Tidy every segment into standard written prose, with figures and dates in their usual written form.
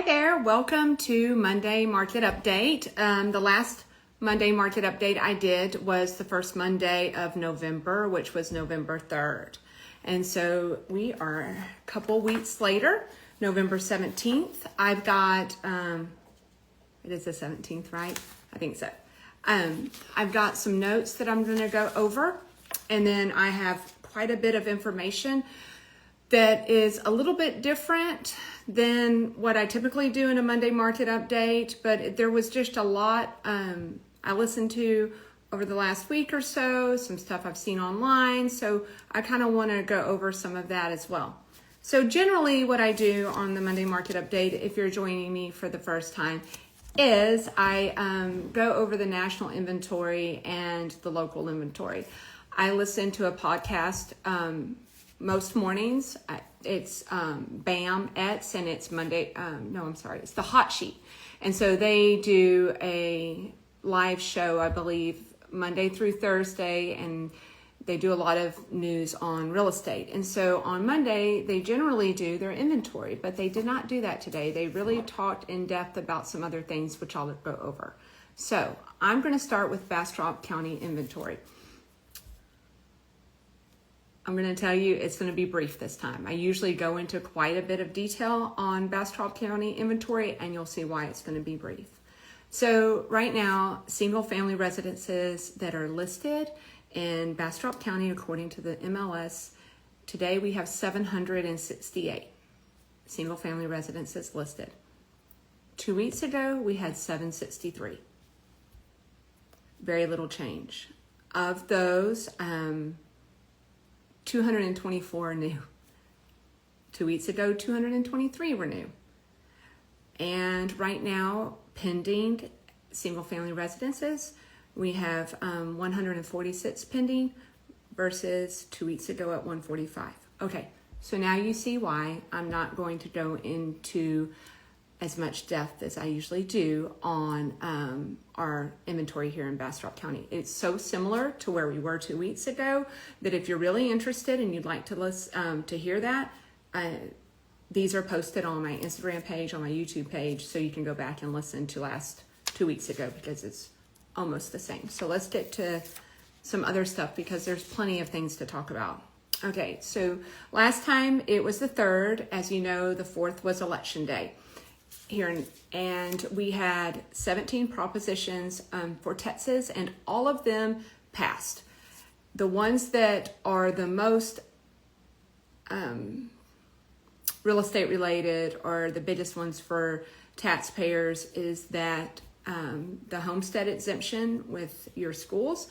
Hi there, welcome to Monday Market Update. The last Monday Market Update I did was the first Monday of November, which was November 3rd. And so we are a couple weeks later, November 17th. I've got, it is the 17th, right? I think so. I've got some notes that I'm going to go over, and then I have quite a bit of information that is a little bit different than what I typically do in a Monday market update, but there was just a lot I listened to over the last week or so, some stuff I've seen online, so I kind of want to go over some of that as well. So generally what I do on the Monday market update, if you're joining me for the first time, is I go over the national inventory and the local inventory. I listen to a podcast most mornings. It's BAM ETS, and it's Monday. It's the Hot Sheet. And so they do a live show, I believe, Monday through Thursday, and they do a lot of news on real estate. And so on Monday, they generally do their inventory, but they did not do that today. They really talked in depth about some other things, which I'll go over. So I'm going to start with Bastrop County inventory. I'm going to tell you it's going to be brief this time. I usually go into quite a bit of detail on Bastrop County inventory, and you'll see why it's going to be brief. So right now, single family residences that are listed in Bastrop County, according to the MLS, today we have 768 single family residences listed. 2 weeks ago, we had 763. Very little change. Of those, 224 are new. 2 weeks ago, 223 were new. And right now, pending single family residences, we have 146 pending versus 2 weeks ago at 145. Okay, so now you see why I'm not going to go into as much depth as I usually do on our inventory here in Bastrop County. It's so similar to where we were 2 weeks ago that if you're really interested and you'd like to listen to hear that, these are posted on my Instagram page, on my YouTube page, so you can go back and listen to last 2 weeks ago because it's almost the same. So let's get to some other stuff because there's plenty of things to talk about. Okay, so last time it was the 3rd. As you know, the 4th was election day here, and we had 17 propositions for Texas, and all of them passed. The ones that are the most real estate related, or the biggest ones for taxpayers, is that the homestead exemption with your schools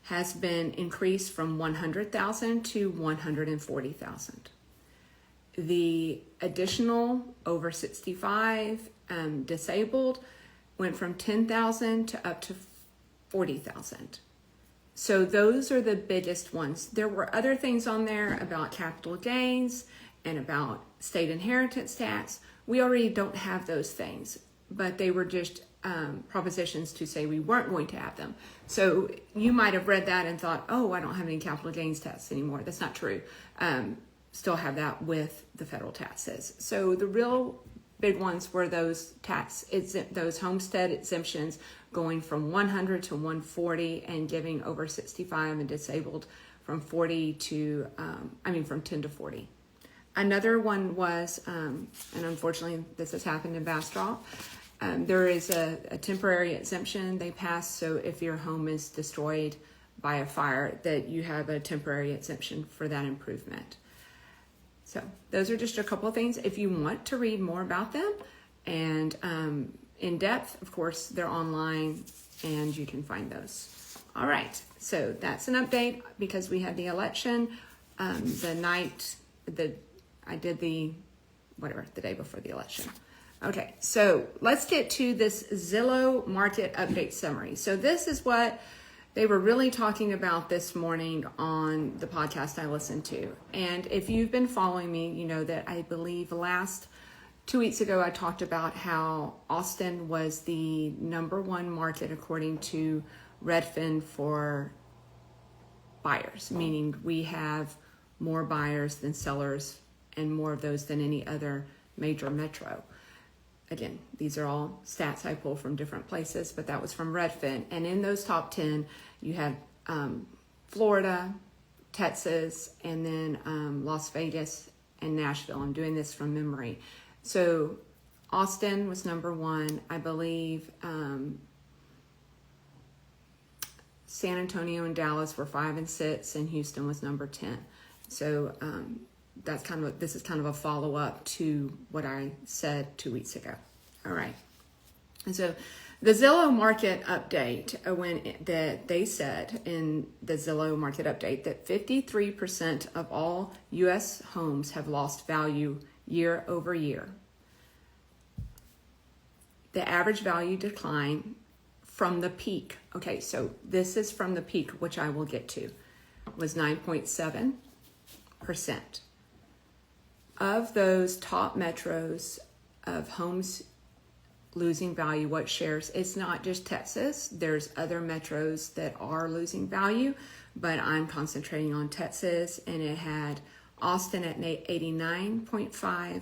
has been increased from $100,000 to $140,000. The additional over 65 disabled went from $10,000 to up to $40,000. So those are the biggest ones. There were other things on there about capital gains and about state inheritance tax. We already don't have those things, but they were just propositions to say we weren't going to have them. So you might have read that and thought, oh, I don't have any capital gains tax anymore. That's not true. Still have that with the federal taxes. So the real big ones were those those homestead exemptions going from 100 to 140 and giving over 65 and disabled from 40 to, from 10 to 40. Another one was, and unfortunately this has happened in Bastrop, there is a temporary exemption they passed, so if your home is destroyed by a fire, that you have a temporary exemption for that improvement. So those are just a couple of things. If you want to read more about them and in depth, of course, they're online and you can find those. All right, so that's an update because we had the election the day before the election. Okay, so let's get to this Zillow market update summary. So this is what they were really talking about this morning on the podcast I listened to. And if you've been following me, you know that I believe last 2 weeks ago, I talked about how Austin was the #1 market according to Redfin for buyers, meaning we have more buyers than sellers and more of those than any other major metro. again, these are all stats I pull from different places, but that was from Redfin. And in those top 10, you had Florida, Texas, and then Las Vegas and Nashville. I'm doing this from memory. So Austin was number 1, I believe. San Antonio and Dallas were 5 and 6, and Houston was number 10. So this is kind of a follow-up to what I said 2 weeks ago. All right. And so the Zillow market update, that they said in the Zillow market update that 53% of all U.S. homes have lost value year over year. The average value decline from the peak, okay, so this is from the peak, which I will get to, was 9.7%. Of those top metros of homes losing value, what shares? It's not just Texas. There's other metros that are losing value, but I'm concentrating on Texas, and it had Austin at 89.5,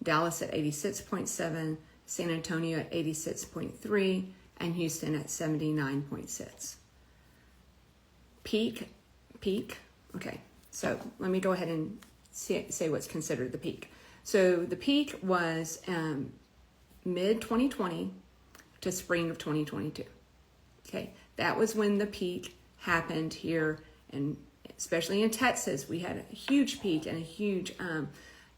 Dallas at 86.7, San Antonio at 86.3, and Houston at 79.6. Peak, okay, so let me go ahead and say what's considered the peak. So the peak was mid-2020 to spring of 2022. Okay, that was when the peak happened here, and especially in Texas, we had a huge peak and a huge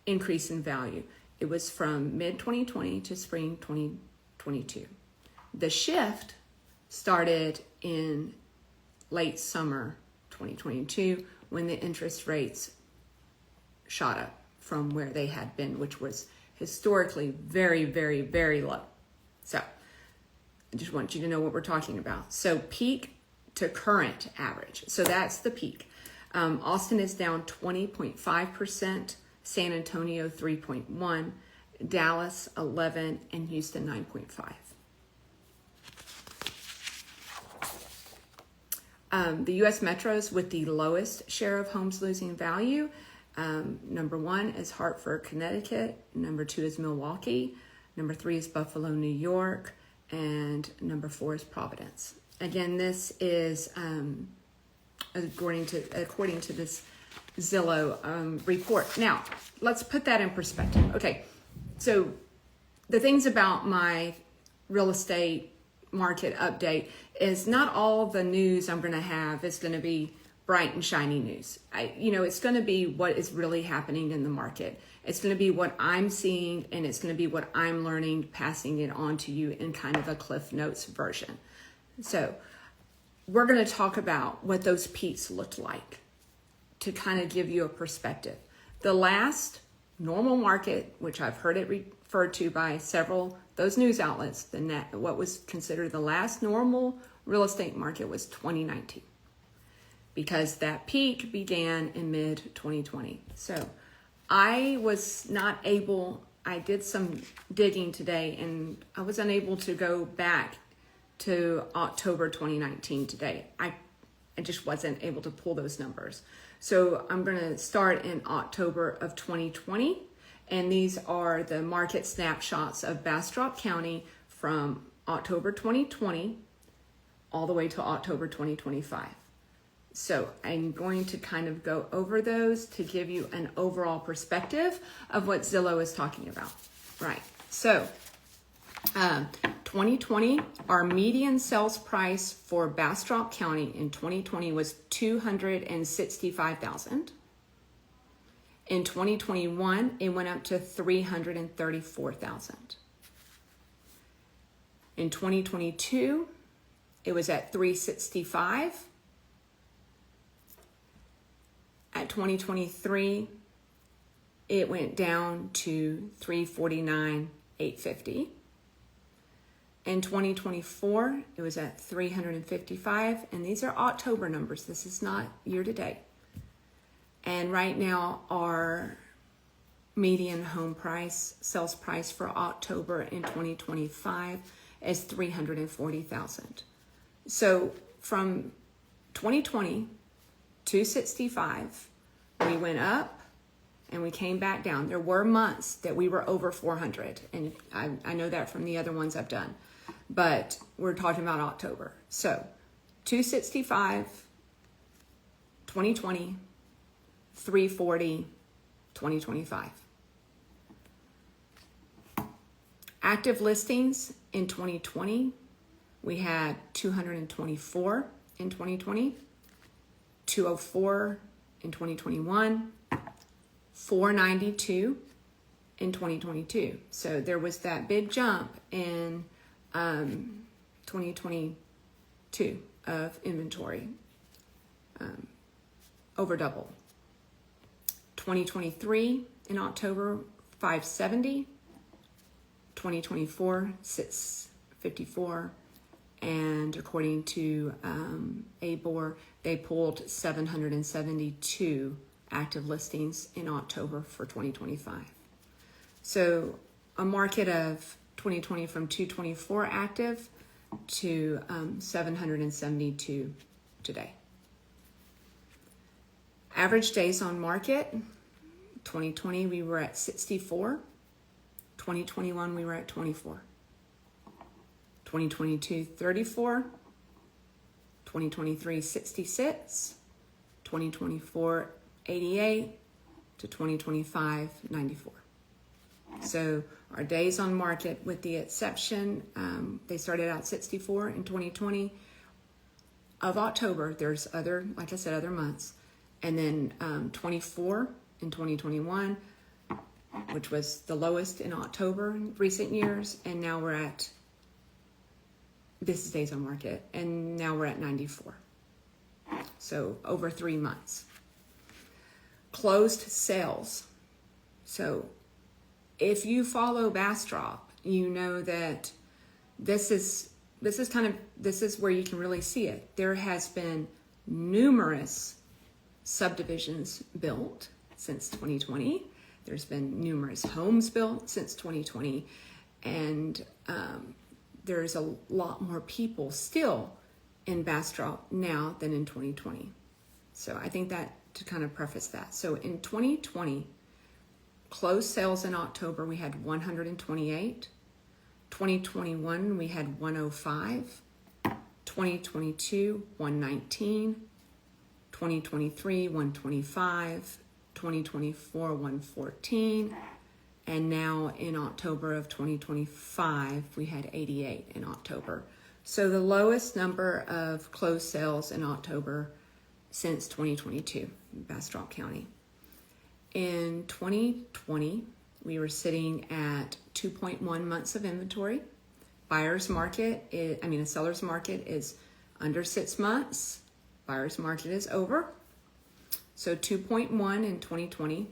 increase in value. It was from mid-2020 to spring 2022. The shift started in late summer 2022 when the interest rates shot up from where they had been, which was historically very, very, very low. So I just want you to know what we're talking about. So peak to current average. So that's the peak. Austin is down 20.5%, San Antonio 3.1%, Dallas 11%, and Houston 9.5%. The U.S. metros with the lowest share of homes losing value, number 1 is Hartford, Connecticut. Number 2 is Milwaukee. Number 3 is Buffalo, New York. And number 4 is Providence. Again, this is according to this Zillow report. Now, let's put that in perspective. Okay, so the things about my real estate market update is not all the news I'm going to have is going to be bright and shiny news. It's going to be what is really happening in the market. It's going to be what I'm seeing, and it's going to be what I'm learning, passing it on to you in kind of a Cliff Notes version. So we're going to talk about what those peaks looked like to kind of give you a perspective. The last normal market, which I've heard it referred to by several those news outlets, what was considered the last normal real estate market was 2019, because that peak began in mid-2020. So I was not able, I did some digging today, and I was unable to go back to October 2019 today. I just wasn't able to pull those numbers. So I'm going to start in October of 2020. And these are the market snapshots of Bastrop County from October 2020 all the way to October 2025. So I'm going to kind of go over those to give you an overall perspective of what Zillow is talking about. Right. So 2020, our median sales price for Bastrop County in 2020 was $265,000. In 2021, it went up to $334,000. In 2022, it was at $365,000. At 2023, it went down to $349,850. In 2024, it was at $355,000, and these are October numbers. This is not year to date. And right now, our median home price, sales price for October in 2025 is $340,000. So from 2020 to 65, we went up and we came back down. There were months that we were over 400, and I know that from the other ones I've done, but we're talking about October. So 265, 2020, 340, 2025. Active listings in 2020, we had 224 in 2020, 204 in 2021, 492 in 2022. So there was that big jump in 2022 of inventory, over double. 2023 in October, 570, 2024, 654, and according to ABOR, they pulled 772 active listings in October for 2025. So a market of 2020 from 224 active to 772 today. Average days on market, 2020 we were at 64, 2021 we were at 24, 2022 34, 2023 66, 2024 88, to 2025 94. So our days on market, with the exception, they started out 64 in 2020 of October. There's other, like I said, other months. And then 24 in 2021, which was the lowest in October in recent years. And now we're at, this is days on market, and now we're at 94. So over 3 months. Closed sales. So if you follow Bastrop, you know that this is where you can really see it. There has been numerous subdivisions built since 2020. There's been numerous homes built since 2020, and there's a lot more people still in Bastrop now than in 2020. So I think that to kind of preface that. So in 2020, closed sales in October, we had 128. 2021, we had 105. 2022, 119. 2023, 125. 2024, 114. And now in October of 2025, we had 88 in October. So the lowest number of closed sales in October since 2022, Bastrop County. In 2020, we were sitting at 2.1 months of inventory. A seller's market is under 6 months. Buyer's market is over. So 2.1 in 2020,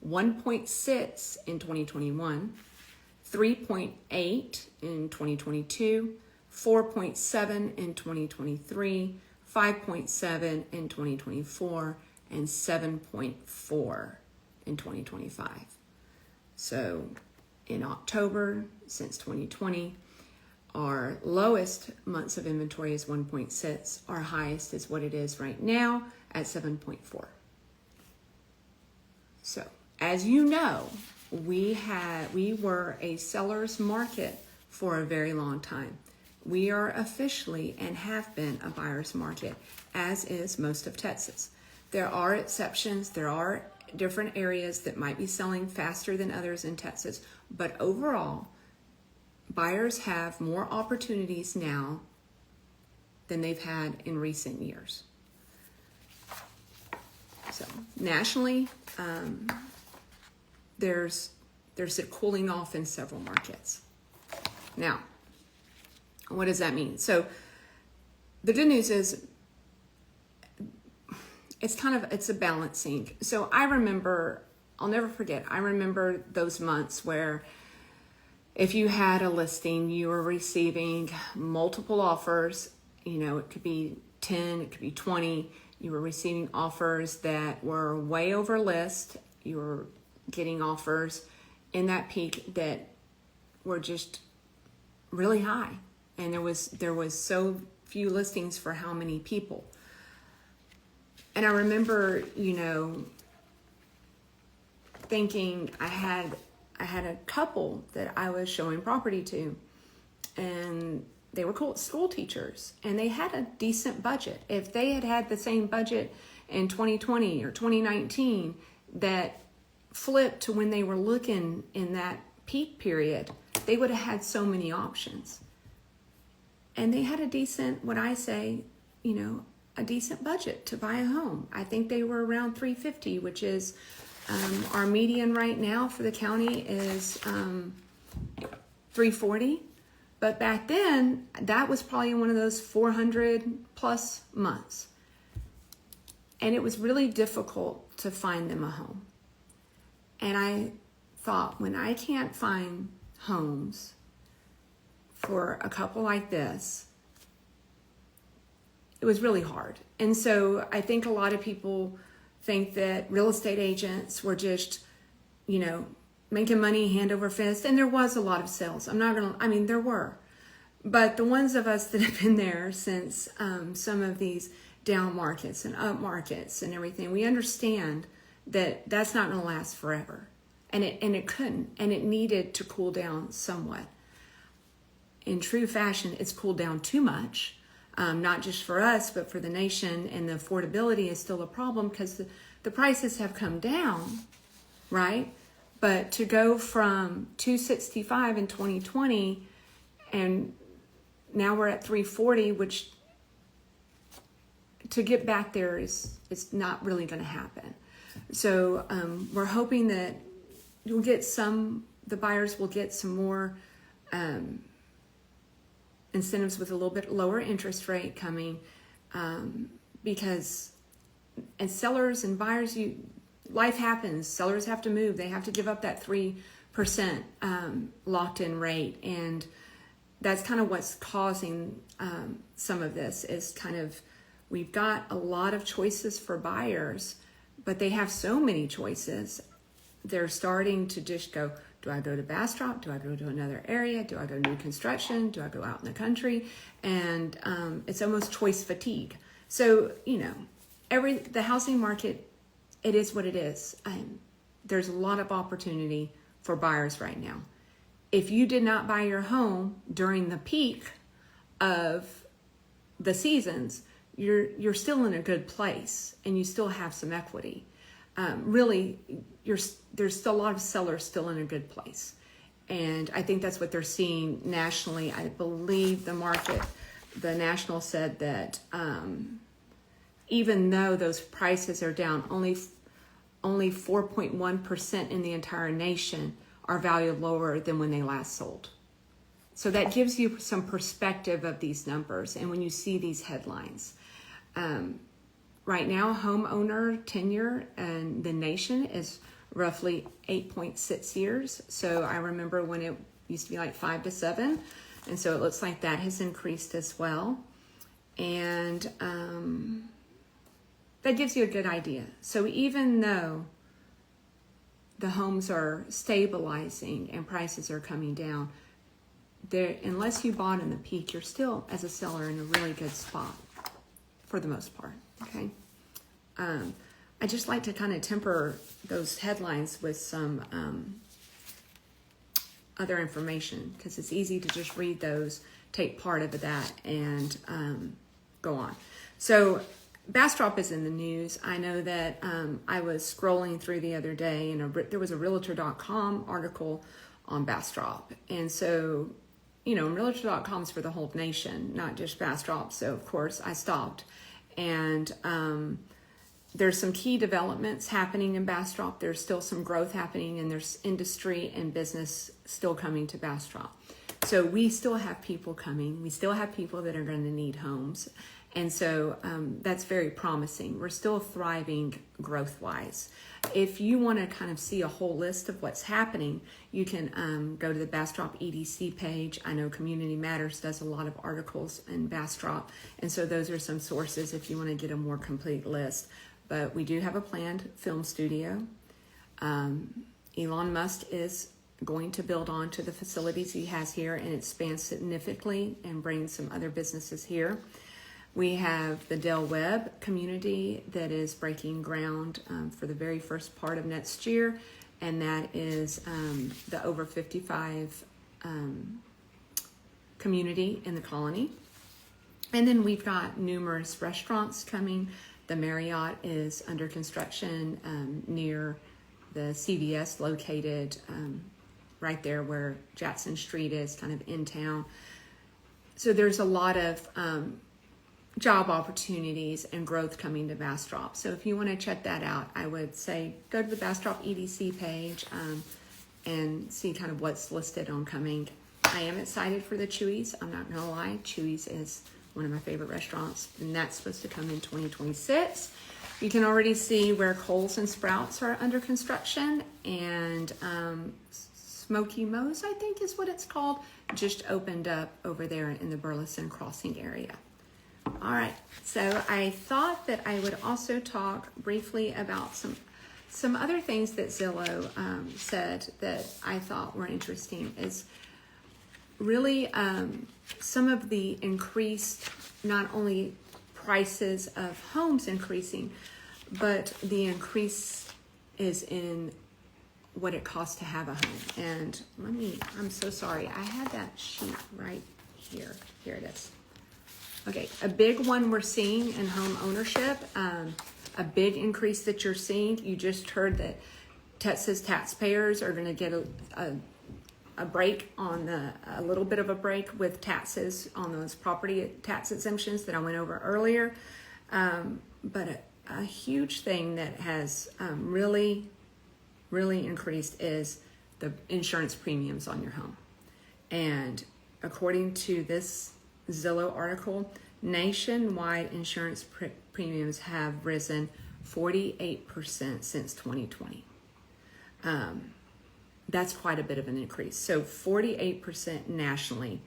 1.6 in 2021, 3.8 in 2022, 4.7 in 2023, 5.7 in 2024, and 7.4 in 2025. So in October, since 2020, our lowest months of inventory is 1.6. Our highest is what it is right now at 7.4. So as you know, we were a seller's market for a very long time. We are officially and have been a buyer's market, as is most of Texas. There are exceptions. There are different areas that might be selling faster than others in Texas. But overall, buyers have more opportunities now than they've had in recent years. So nationally, there's a cooling off in several markets. Now, what does that mean? So the good news is it's a balancing. So I'll never forget, I remember those months where if you had a listing, you were receiving multiple offers. It could be 10, it could be 20. You were receiving offers that were way over list. You were getting offers in that peak that were just really high. And there was so few listings for how many people. And I remember, the thinking I had a couple that I was showing property to, and they were school teachers, and they had a decent budget. If they had had the same budget in 2020 or 2019 that flipped to when they were looking in that peak period, they would have had so many options. And they had a decent, what I say, a decent budget to buy a home. I think they were around $350,000, which is our median right now for the county is $340,000. But back then, that was probably one of those 400 plus months. And it was really difficult to find them a home. And I thought, when I can't find homes for a couple like this, it was really hard. And so I think a lot of people think that real estate agents were just, making money hand over fist. And there was a lot of sales. There were. But the ones of us that have been there since some of these down markets and up markets and everything, we understand that that's not going to last forever. And it couldn't. And it needed to cool down somewhat. In true fashion, it's cooled down too much. Not just for us, but for the nation, and the affordability is still a problem because the prices have come down, right? But to go from $265 in 2020 and now we're at $340, which to get back there is not really going to happen. So we're hoping that the buyers will get some more incentives with a little bit lower interest rate coming, because and sellers and buyers, life happens. Sellers have to move. They have to give up that 3% locked in rate, and that's kind of what's causing some of this. Is kind of, we've got a lot of choices for buyers, but they have so many choices. They're starting to just go, do I go to Bastrop? Do I go to another area? Do I go new construction? Do I go out in the country? And it's almost choice fatigue. So, the housing market, it is what it is. There's a lot of opportunity for buyers right now. If you did not buy your home during the peak of the seasons, you're still in a good place and you still have some equity. Really, there's still a lot of sellers still in a good place. And I think that's what they're seeing nationally. I believe the national said that even though those prices are down, only 4.1% in the entire nation are valued lower than when they last sold. So that gives you some perspective of these numbers. And when you see these headlines, right now, homeowner tenure in the nation is roughly 8.6 years. So I remember when it used to be like 5 to 7. And so it looks like that has increased as well. And that gives you a good idea. So even though the homes are stabilizing and prices are coming down, unless you bought in the peak, you're still, as a seller, in a really good spot for the most part. Okay. I just like to kind of temper those headlines with some other information, because it's easy to just read those, take part of that, and go on. So Bastrop is in the news. I know that I was scrolling through the other day, and there was a Realtor.com article on Bastrop. And so, Realtor.com is for the whole nation, not just Bastrop. So, of course, I stopped. And there's some key developments happening in Bastrop. There's still some growth happening, and there's industry and business still coming to Bastrop. So we still have people coming. We still have people that are going to need homes. And so that's very promising. We're still thriving growth-wise. If you want to kind of see a whole list of what's happening, you can go to the Bastrop EDC page. I know Community Matters does a lot of articles in Bastrop. And so those are some sources if you want to get a more complete list. But we do have a planned film studio. Elon Musk is going to build on to the facilities he has here and expand significantly and bring some other businesses here. We have the Del Webb community that is breaking ground for the very first part of next year. and that is the over 55 community in the colony. And then we've got numerous restaurants coming. The Marriott is under construction near the CVS, located right there where Jackson Street is, kind of in town. So there's a lot of job opportunities and growth coming to Bastrop. So if you want to check that out, I would say go to the Bastrop EDC page and see kind of what's listed on coming. I am excited for the Chewy's. I'm not gonna lie, Chewy's is one of my favorite restaurants, and that's supposed to come in 2026. You can already see where Kohl's and Sprouts are under construction, and Smoky Mo's, I think is what it's called, just opened up over there in the Burleson Crossing area. All right, so I thought that I would also talk briefly about some other things that Zillow said that I thought were interesting. Is really some of the increased, not only prices of homes increasing, but the increase is in what it costs to have a home. And I'm so sorry, I had that sheet right here. Here it is. Okay, a big one we're seeing in home ownership, a big increase that you're seeing. You just heard that Texas taxpayers are going to get a break on a little bit of a break with taxes on those property tax exemptions that I went over earlier. But a huge thing that has really increased is the insurance premiums on your home. And according to this Zillow article, nationwide insurance premiums have risen 48% since 2020. That's quite a bit of an increase. So 48% nationally.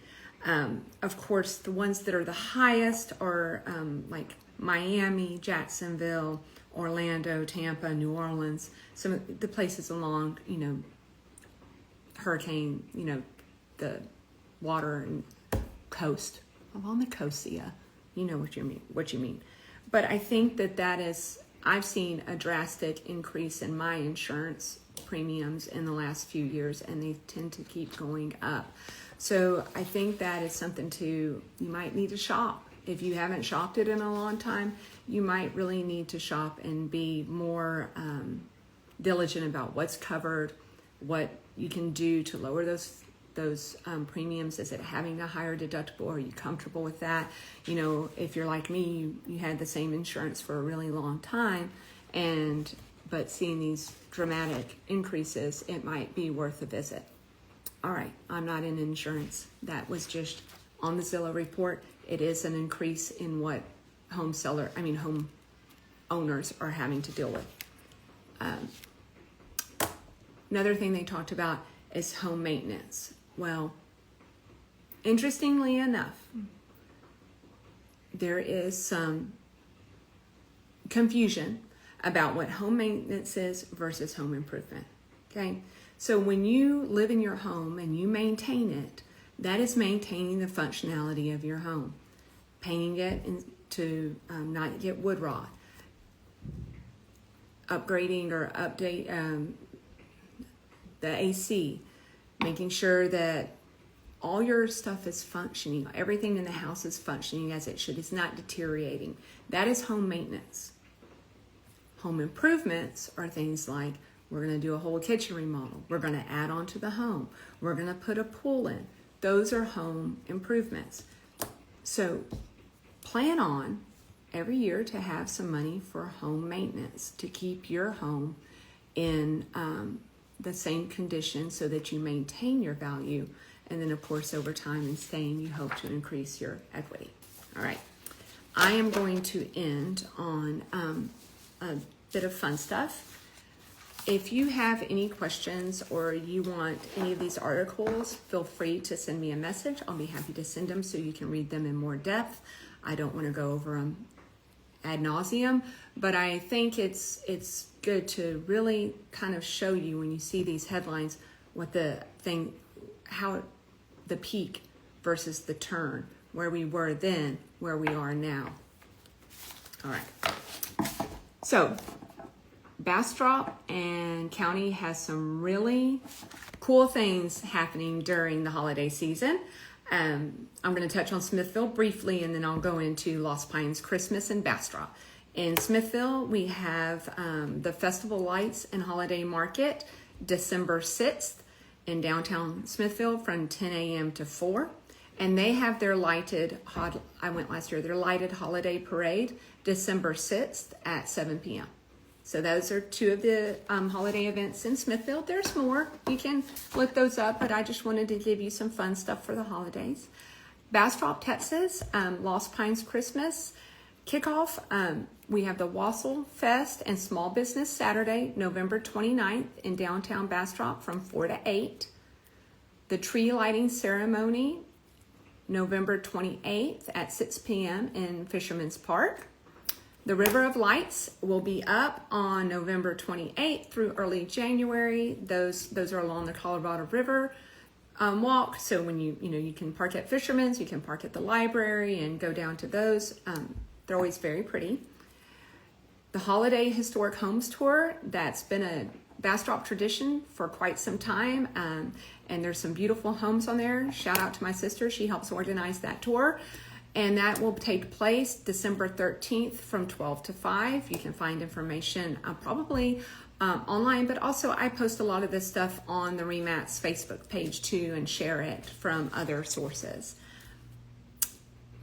Of course, the ones that are the highest are like Miami, Jacksonville, Orlando, Tampa, New Orleans, some of the places along, hurricane, the water and coast, along the coastia, what you mean. But I think that is, I've seen a drastic increase in my insurance premiums in the last few years, and they tend to keep going up. So I think that is something you might need to shop. If you haven't shopped it in a long time, you might really need to shop and be more diligent about what's covered, what you can do to lower those premiums. Is it having a higher deductible? Are you comfortable with that? If you're like me, you had the same insurance for a really long time, but seeing these dramatic increases, it might be worth a visit. All right, I'm not in insurance. That was just on the Zillow report. It is an increase in what home owners are having to deal with. Another thing they talked about is home maintenance. Well, interestingly enough, there is some confusion about what home maintenance is versus home improvement. Okay, so when you live in your home and you maintain it, that is maintaining the functionality of your home, painting it to not get wood rot, upgrading or update the AC, making sure that all your stuff is functioning, everything in the house is functioning as it should, it's not deteriorating. That is home maintenance. Home improvements are things like, we're going to do a whole kitchen remodel, we're going to add on to the home, we're going to put a pool in. Those are home improvements. So plan on every year to have some money for home maintenance to keep your home in the same condition so that you maintain your value. And then, of course, over time and staying, you hope to increase your equity. All right. I am going to end on a bit of fun stuff. If you have any questions or you want any of these articles, feel free to send me a message. I'll be happy to send them so you can read them in more depth. I don't want to go over them ad nauseum, but I think it's good to really kind of show you when you see these headlines how the peak versus the turn, where we were then, where we are now. All right. So Bastrop and County has some really cool things happening during the holiday season. I'm going to touch on Smithville briefly, and then I'll go into Lost Pines Christmas and Bastrop. In Smithville, we have the Festival Lights and Holiday Market, December 6th in downtown Smithville from 10 a.m. to 4. And they have their I went last year, their lighted holiday parade, December 6th at 7 p.m. So those are two of the holiday events in Smithville. There's more. You can look those up, but I just wanted to give you some fun stuff for the holidays. Bastrop, Texas, Lost Pines Christmas kickoff. We have the Wassail Fest and Small Business Saturday, November 29th in downtown Bastrop from 4 to 8. The tree lighting ceremony, November 28th at 6 p.m. in Fisherman's Park. The River of Lights will be up on November 28th through early January. Those are along the Colorado River walk. So when you can park at Fisherman's, you can park at the library and go down to those. They're always very pretty. The Holiday Historic Homes Tour, that's been a Bastrop tradition for quite some time. And there's some beautiful homes on there. Shout out to my sister. She helps organize that tour. And that will take place December 13th from 12 to 5. You can find information probably online, but also I post a lot of this stuff on the REMATS Facebook page too and share it from other sources.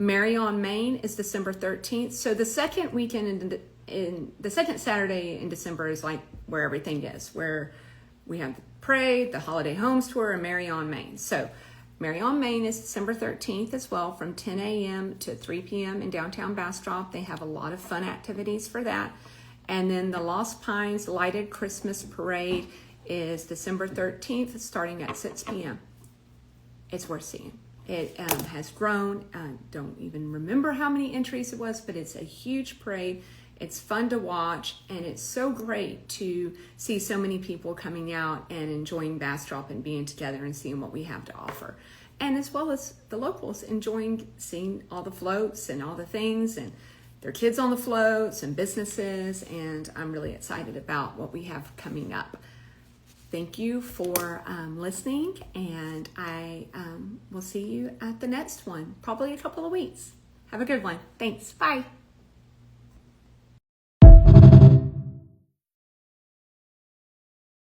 Mary on Main is December 13th. So the second weekend in the second Saturday in December is like where everything is, where we have the parade, the holiday homes tour, and Mary on Main. So Mary on Main is December 13th as well from 10 a.m. to 3 p.m. in downtown Bastrop. They have a lot of fun activities for that. And then the Lost Pines Lighted Christmas Parade is December 13th starting at 6 p.m. It's worth seeing. It has grown. Don't even remember how many entries it was, but it's a huge parade. It's fun to watch, and it's so great to see so many people coming out and enjoying Bastrop and being together and seeing what we have to offer. And as well as the locals enjoying seeing all the floats and all the things and their kids on the floats and businesses, and I'm really excited about what we have coming up. Thank you for listening, and I will see you at the next one, probably a couple of weeks. Have a good one. Thanks. Bye.